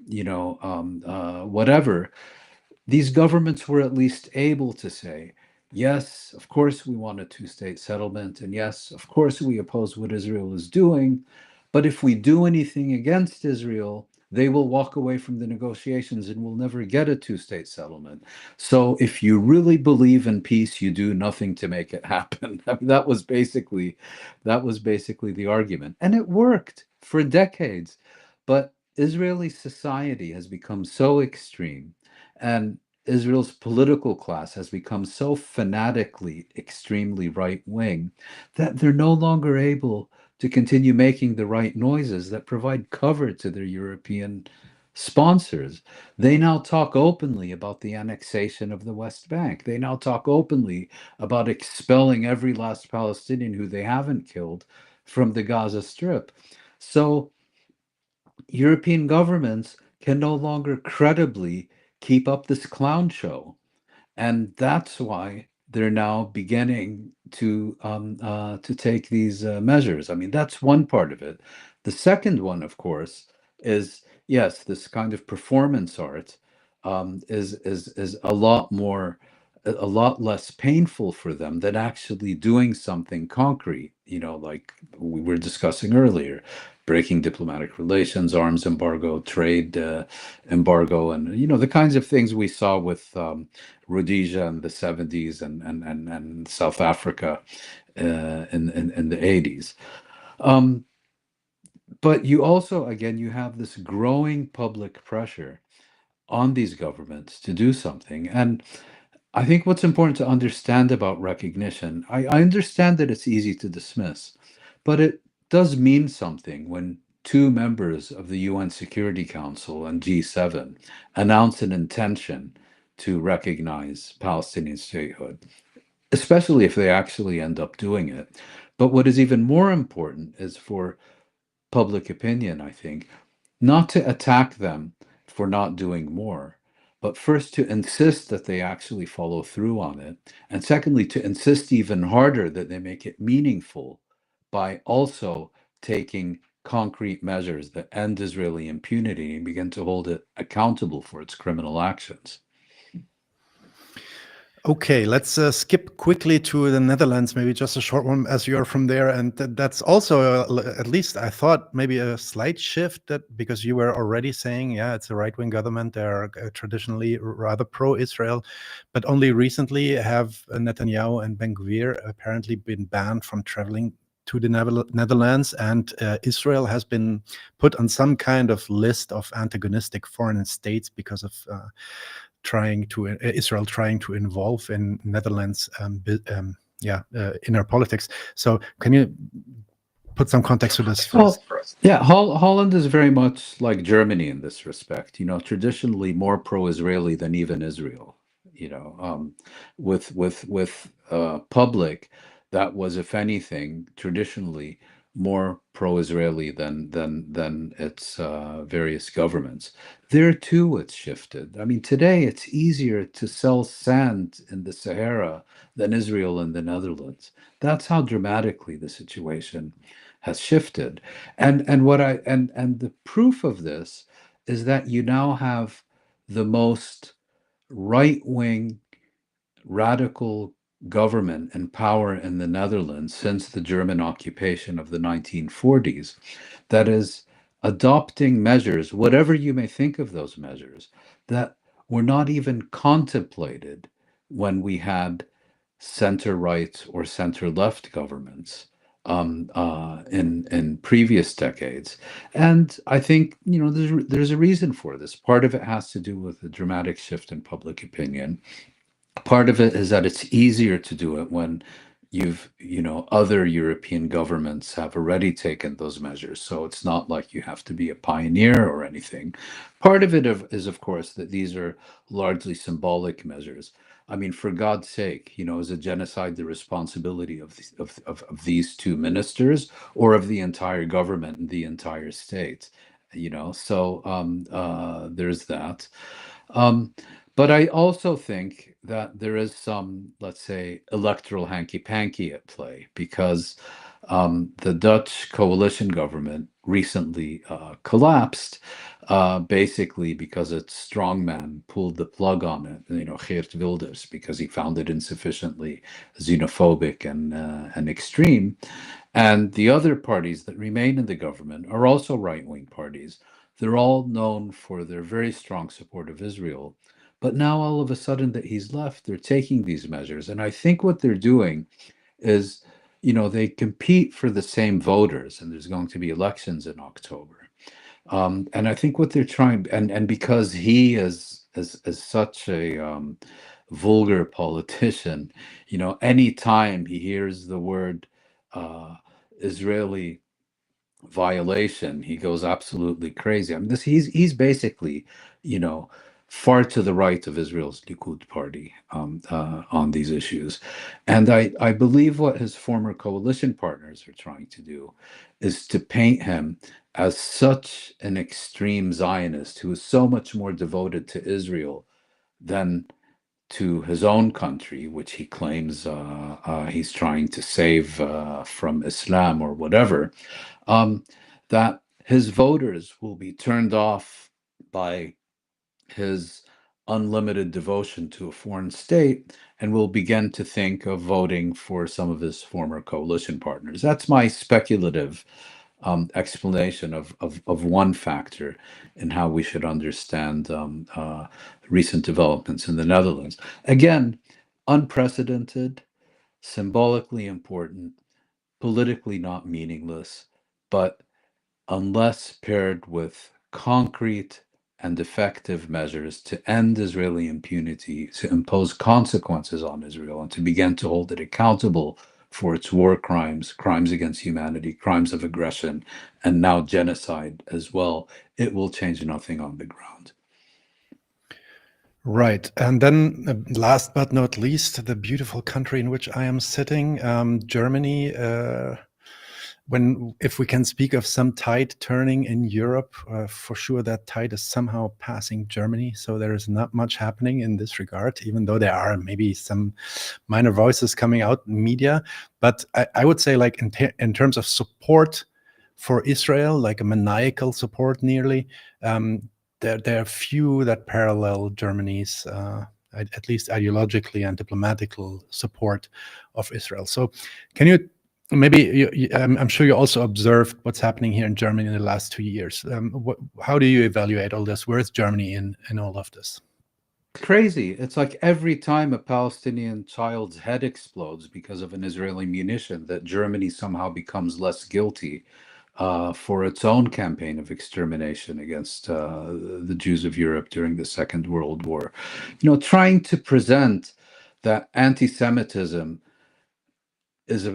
whatever, these governments were at least able to say, yes, of course we want a two-state settlement, and yes, of course we oppose what Israel is doing, but if we do anything against Israel, they will walk away from the negotiations and we'll never get a two-state settlement. So if you really believe in peace, you do nothing to make it happen. I mean, that was basically the argument, and it worked for decades. But Israeli society has become so extreme, and Israel's political class has become so fanatically, extremely right wing that they're no longer able to continue making the right noises that provide cover to their European sponsors. They now talk openly about the annexation of the West Bank. They now talk openly about expelling every last Palestinian who they haven't killed from the Gaza Strip. So European governments can no longer credibly keep up this clown show. And that's why they're now beginning to take these measures. I mean, that's one part of it. The second one, of course, is yes, this kind of performance art is a lot less painful for them than actually doing something concrete. Like we were discussing earlier, breaking diplomatic relations, arms embargo, trade embargo, and the kinds of things we saw with Rhodesia in the 70s and South Africa in the 80s. But you also, again, you have this growing public pressure on these governments to do something. And I think what's important to understand about recognition, I understand that it's easy to dismiss, but it does mean something when two members of the UN Security Council and G7 announce an intention to recognize Palestinian statehood, especially if they actually end up doing it. But what is even more important is for public opinion, I think, not to attack them for not doing more, but first to insist that they actually follow through on it. And secondly, to insist even harder that they make it meaningful by also taking concrete measures that end Israeli impunity and begin to hold it accountable for its criminal actions. Okay, let's skip quickly to the Netherlands, maybe just a short one, as you're from there. And that's also, at least I thought, maybe a slight shift, that because you were already saying, yeah, it's a right-wing government. They're traditionally rather pro-Israel, but only recently have Netanyahu and Ben-Gvir apparently been banned from traveling to the Netherlands, and Israel has been put on some kind of list of antagonistic foreign states because of Israel trying to involve in Netherlands inner politics. So can you put some context to this for us? Yeah, Holland is very much like Germany in this respect. Traditionally more pro-Israeli than even Israel. With public, that was, if anything, traditionally more pro-Israeli than its various governments. There too, it's shifted. I mean, today it's easier to sell sand in the Sahara than Israel and the Netherlands. That's how dramatically the situation has shifted. And the proof of this is that you now have the most right-wing radical government and power in the Netherlands since the German occupation of the 1940s that is adopting measures, whatever you may think of those measures, that were not even contemplated when we had center-right or center-left governments in previous decades. And I think there's a reason for this. Part of it has to do with the dramatic shift in public opinion. Part of it is that it's easier to do it when other European governments have already taken those measures. So it's not like you have to be a pioneer or anything. Part of it is, of course, that these are largely symbolic measures. I mean, for God's sake, is a genocide the responsibility of these two ministers or of the entire government and the entire state? So there's that. But I also think that there is some, let's say, electoral hanky-panky at play, because the Dutch coalition government recently collapsed, basically because its strongman pulled the plug on it, Geert Wilders, because he found it insufficiently xenophobic and extreme. And the other parties that remain in the government are also right-wing parties. They're all known for their very strong support of Israel. But now all of a sudden that he's left, they're taking these measures. And I think what they're doing is, they compete for the same voters, and there's going to be elections in October. And I think what they're trying, and because he is such a vulgar politician, any time he hears the word Israeli violation, he goes absolutely crazy. I mean, he's basically, far to the right of Israel's Likud party on these issues. And I believe what his former coalition partners are trying to do is to paint him as such an extreme Zionist who is so much more devoted to Israel than to his own country, which he claims he's trying to save from Islam or whatever, that his voters will be turned off by his unlimited devotion to a foreign state and will begin to think of voting for some of his former coalition partners. That's my speculative explanation of one factor in how we should understand recent developments in the Netherlands. Again, unprecedented, symbolically important, politically not meaningless, but unless paired with concrete and effective measures to end Israeli impunity, to impose consequences on Israel, and to begin to hold it accountable for its war crimes, crimes against humanity, crimes of aggression, and now genocide as well, it will change nothing on the ground. Right. And then last but not least, the beautiful country in which I am sitting, Germany. If we can speak of some tide turning in Europe, for sure that tide is somehow passing Germany. So there is not much happening in this regard, even though there are maybe some minor voices coming out in media. But I would say, like in terms of support for Israel, like a maniacal support nearly. There are few that parallel Germany's, at least ideologically and diplomatical support of Israel. So can you, maybe, I'm sure you also observed what's happening here in Germany in the last 2 years. How do you evaluate all this? Where is Germany in all of this? Crazy. It's like every time a Palestinian child's head explodes because of an Israeli munition, that Germany somehow becomes less guilty for its own campaign of extermination against the Jews of Europe during the Second World War. Trying to present that anti-Semitism is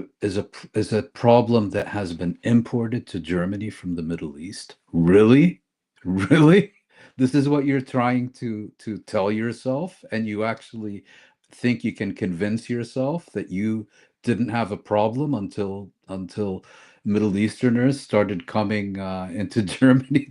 a problem that has been imported to Germany from the Middle East. Really? Really? This is what you're trying to tell yourself, and you actually think you can convince yourself that you didn't have a problem until Middle Easterners started coming into Germany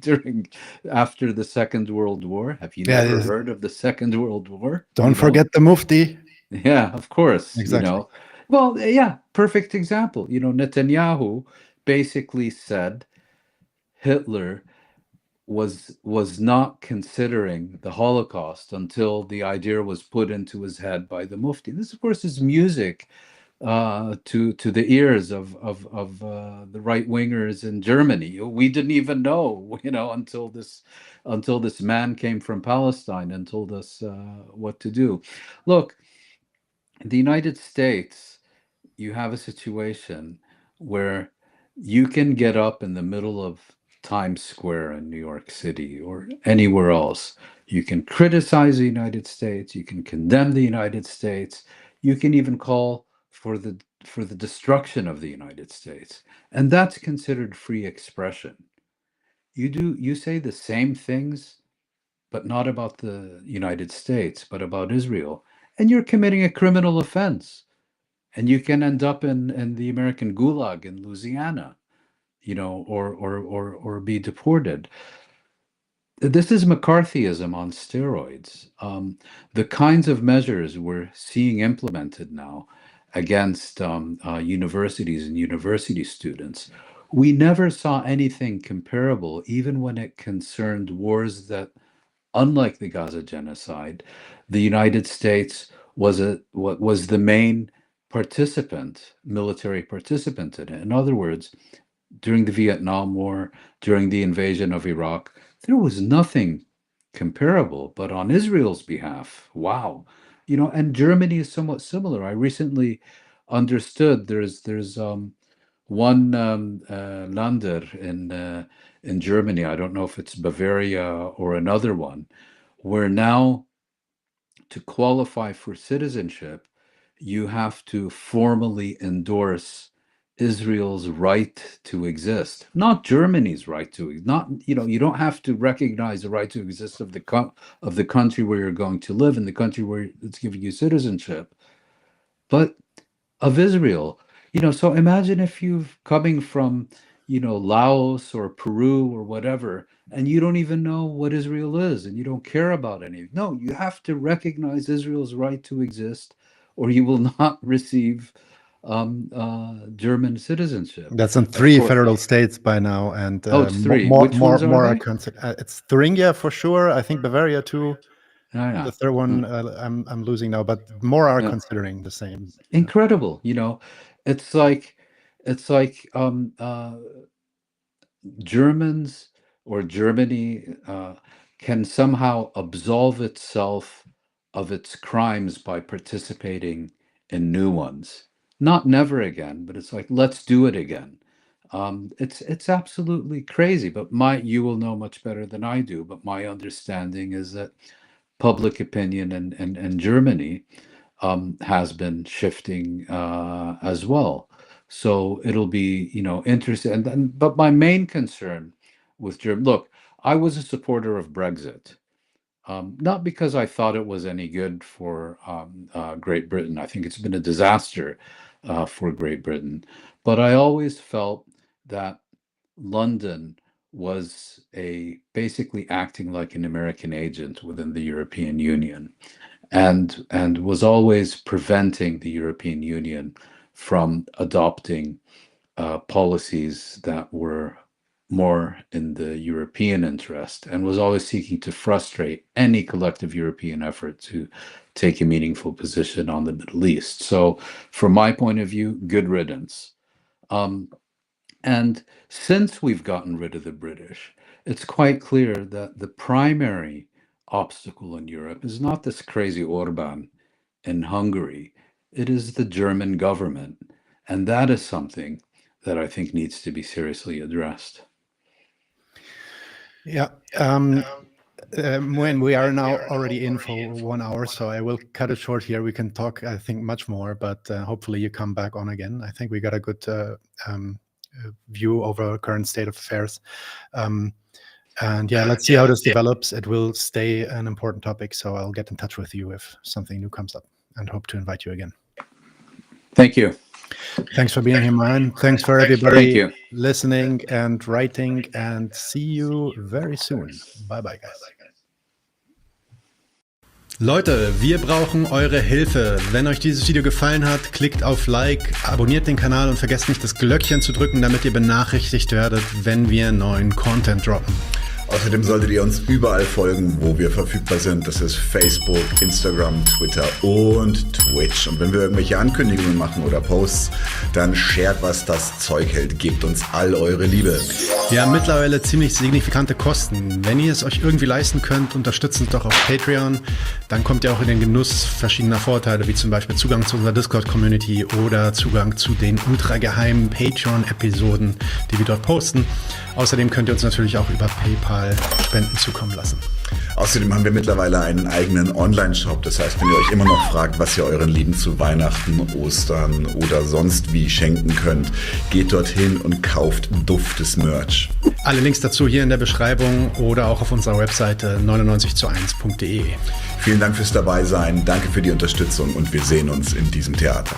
after the Second World War. Have you never heard of the Second World War? Don't forget the Mufti. Yeah, of course. Exactly. Well, yeah, perfect example. Netanyahu basically said Hitler was not considering the Holocaust until the idea was put into his head by the Mufti. This, of course, is music to the ears of the right wingers in Germany. We didn't even know, until this man came from Palestine and told us what to do. Look, in the United States, you have a situation where you can get up in the middle of Times Square in New York City or anywhere else. You can criticize the United States, you can condemn the United States, you can even call for the destruction of the United States. And that's considered free expression. You say the same things, but not about the United States, but about Israel, and you're committing a criminal offense. And you can end up in the American Gulag in Louisiana, or be deported. This is McCarthyism on steroids. The kinds of measures we're seeing implemented now against universities and university students, we never saw anything comparable, even when it concerned wars that, unlike the Gaza genocide, the United States was the main military participant in it. In other words, during the Vietnam War, during the invasion of Iraq, there was nothing comparable. But on Israel's behalf, wow. And Germany is somewhat similar. I recently understood there's one Lander in Germany, I don't know if it's Bavaria or another one, where now, to qualify for citizenship, you have to formally endorse Israel's right to exist, not Germany's right to. Not you don't have to recognize the right to exist of the country where you're going to live, in the country where it's giving you citizenship, but of Israel. So imagine if you've coming from, Laos or Peru or whatever, and you don't even know what Israel is, and you don't care about any. No, you have to recognize Israel's right to exist, or you will not receive German citizenship. That's in Of 3 course. federal states by now, and It's 3. Which ones are more they? are considered. It's Thuringia for sure. I think Bavaria too. Yeah. The third one, I'm losing now, but more are Yeah. considering the same. Incredible. It's like Germans or Germany can somehow absolve itself of its crimes by participating in new ones. Not never again, but it's like, let's do it again. It's absolutely crazy. But you will know much better than I do. But my understanding is that public opinion in Germany has been shifting as well. So it'll be, interesting. But my main concern with Germany, look, I was a supporter of Brexit, not because I thought it was any good for Great Britain. I think it's been a disaster for Great Britain. But I always felt that London was basically acting like an American agent within the European Union, and was always preventing the European Union from adopting policies that were more in the European interest and was always seeking to frustrate any collective European effort to take a meaningful position on the Middle East. So from my point of view, good riddance. And since we've gotten rid of the British, it's quite clear that the primary obstacle in Europe is not this crazy Orban in Hungary. It is the German government. And that is something that I think needs to be seriously addressed. Yeah. When we are now already in for 1 hour, so I will cut it short here. We can talk, I think, much more, but hopefully you come back on again. I think we got a good view over current state of affairs. And yeah, let's see how this develops. It will stay an important topic, so I'll get in touch with you if something new comes up and hope to invite you again. Thank you. Thanks for being here, Mouin. Thanks for everybody listening and writing, and see you very soon. Bye-bye, guys. Leute, wir brauchen eure Hilfe. Wenn euch dieses Video gefallen hat, klickt auf Like, abonniert den Kanal und vergesst nicht, das Glöckchen zu drücken, damit ihr benachrichtigt werdet, wenn wir neuen Content droppen. Außerdem solltet ihr uns überall folgen, wo wir verfügbar sind. Das ist Facebook, Instagram, Twitter und Twitch. Und wenn wir irgendwelche Ankündigungen machen oder Posts, dann shared, was das Zeug hält. Gebt uns all eure Liebe. Wir haben mittlerweile ziemlich signifikante Kosten. Wenn ihr es euch irgendwie leisten könnt, unterstützt uns doch auf Patreon. Dann kommt ihr auch in den Genuss verschiedener Vorteile, wie zum Beispiel Zugang zu unserer Discord-Community oder Zugang zu den ultrageheimen Patreon-Episoden, die wir dort posten. Außerdem könnt ihr uns natürlich auch über PayPal Spenden zukommen lassen. Außerdem haben wir mittlerweile einen eigenen Online-Shop. Das heißt, wenn ihr euch immer noch fragt, was ihr euren Lieben zu Weihnachten, Ostern oder sonst wie schenken könnt, geht dorthin und kauft duftes Merch. Alle Links dazu hier in der Beschreibung oder auch auf unserer Webseite 99zu1.de. Vielen Dank fürs Dabeisein, danke für die Unterstützung und wir sehen uns in diesem Theater.